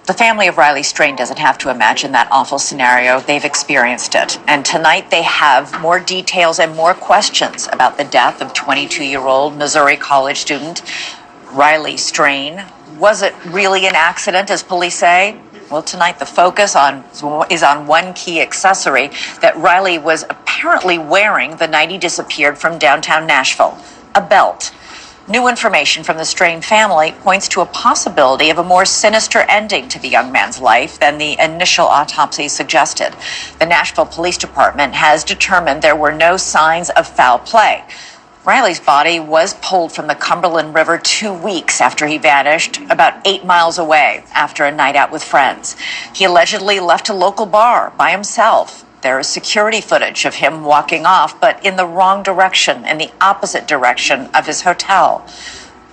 The family of Riley Strain doesn't have to imagine that awful scenario. They've experienced it. And tonight they have more details and more questions about the death of 22-year-old Missouri college student Riley Strain. Was it really an accident, as police say? Well, tonight the focus is on one key accessory that Riley was apparently wearing the night he disappeared from downtown Nashville, a belt. New information from the Strain family points to a possibility of a more sinister ending to the young man's life than the initial autopsy suggested. The Nashville Police Department has determined there were no signs of foul play. Riley's body was pulled from the Cumberland River 2 weeks after he vanished, about 8 miles away after a night out with friends. He allegedly left a local bar by himself. There is security footage of him walking off, but in the wrong direction, in the opposite direction of his hotel.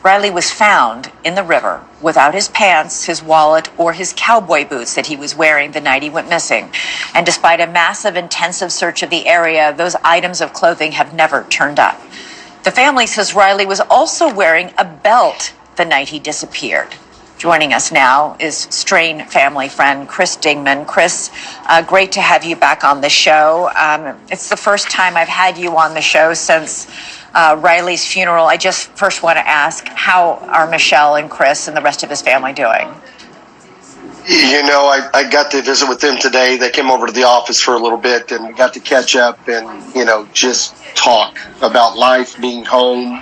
Riley was found in the river without his pants, his wallet, or his cowboy boots that he was wearing the night he went missing. And despite a massive, intensive search of the area, those items of clothing have never turned up. The family says Riley was also wearing a belt the night he disappeared. Joining us now is Strain family friend Chris Dingman. Chris, great to have you back on the show. It's the first time I've had you on the show since Riley's funeral. I just first want to ask, how are Michelle and Chris and the rest of his family doing? You know, I got to visit with them today. They came over to the office for a little bit, and we got to catch up and, you know, just talk about life, being home.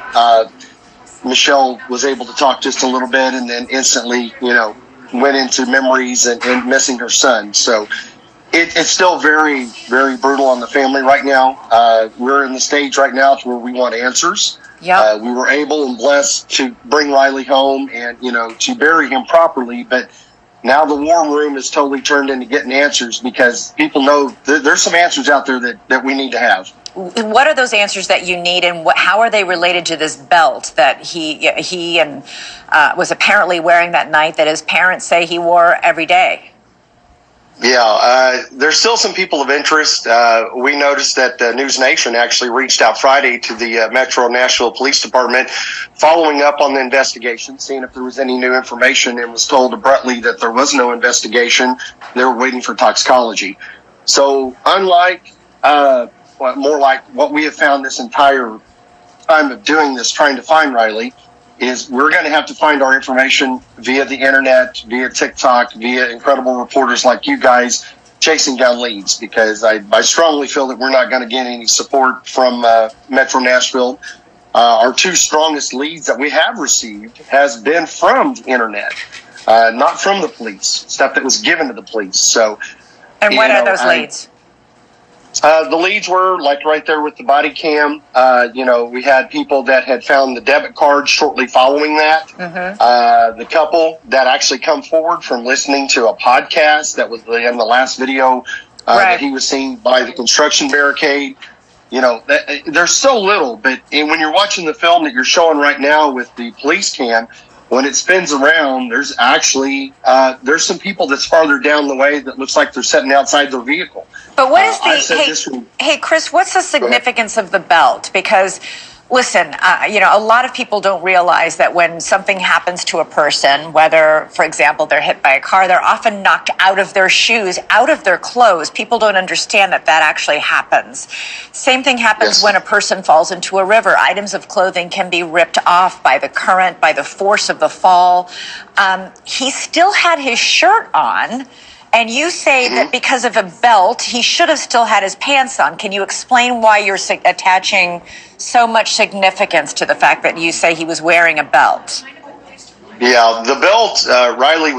Michelle was able to talk just a little bit and then instantly, you know, went into memories and missing her son. So it's still very, very brutal on the family right now. We're in the stage right now to where we want answers. Yep. We were able and blessed to bring Riley home and, you know, to bury him properly. But now the war room is totally turned into getting answers because people know there's some answers out there that we need to have. What are those answers that you need, and how are they related to this belt that he was apparently wearing that night that his parents say he wore every day? Yeah, there's still some people of interest. We noticed that News Nation actually reached out Friday to the Metro Nashville Police Department following up on the investigation, seeing if there was any new information, and was told abruptly that there was no investigation. They were waiting for toxicology. So unlike more like what we have found this entire time of doing this, trying to find Riley, is we're going to have to find our information via the internet, via TikTok, via incredible reporters like you guys chasing down leads, because I strongly feel that we're not going to get any support from Metro Nashville. Our two strongest leads that we have received has been from the internet, not from the police, stuff that was given to the police. So, and what are those leads? The leads were like right there with the body cam. You know, we had people that had found the debit card shortly following that. Mm-hmm. The couple that actually come forward from listening to a podcast that was in the last video that he was seen by the construction barricade. You know, there's so little, but when you're watching the film that you're showing right now with the police cam, when it spins around, there's actually there's some people that's farther down the way that looks like they're sitting outside their vehicle. But what is hey, Chris, what's the significance of the belt? Because, listen, you know, a lot of people don't realize that when something happens to a person, whether, for example, they're hit by a car, they're often knocked out of their shoes, out of their clothes. People don't understand that actually happens. Same thing happens when a person falls into a river. Items of clothing can be ripped off by the current, by the force of the fall. He still had his shirt on. And you say that because of a belt, he should have still had his pants on. Can you explain why you're attaching so much significance to the fact that you say he was wearing a belt? Yeah, the belt, Riley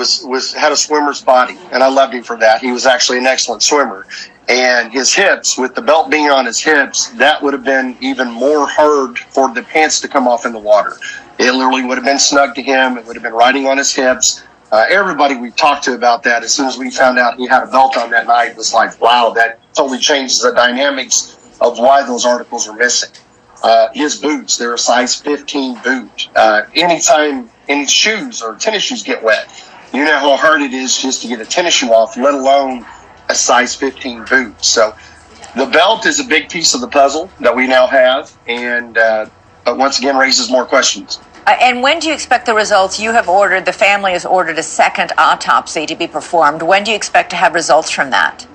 had a swimmer's body, and I loved him for that. He was actually an excellent swimmer. And his hips, with the belt being on his hips, that would have been even more hard for the pants to come off in the water. It literally would have been snug to him. It would have been riding on his hips. Everybody we talked to about that, as soon as we found out he had a belt on that night, was like, wow, that totally changes the dynamics of why those articles are missing. His boots, they're a size 15 boot. Anytime any shoes or tennis shoes get wet, you know how hard it is just to get a tennis shoe off, let alone a size 15 boot. So the belt is a big piece of the puzzle that we now have, and but once again raises more questions. And when do you expect the results? You have ordered, the family has ordered a second autopsy to be performed. When do you expect to have results from that?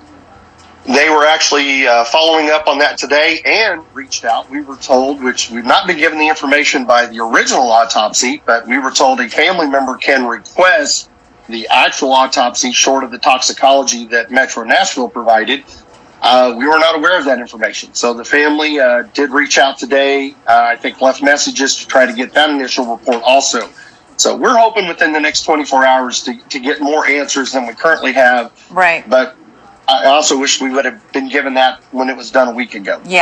They were actually following up on that today and reached out. We were told, which we've not been given the information by the original autopsy, but we were told a family member can request the actual autopsy short of the toxicology that Metro Nashville provided. We were not aware of that information. So the family did reach out today. I think left messages to try to get that initial report also. So we're hoping within the next 24 hours to get more answers than we currently have. Right. But I also wish we would have been given that when it was done a week ago. Yeah.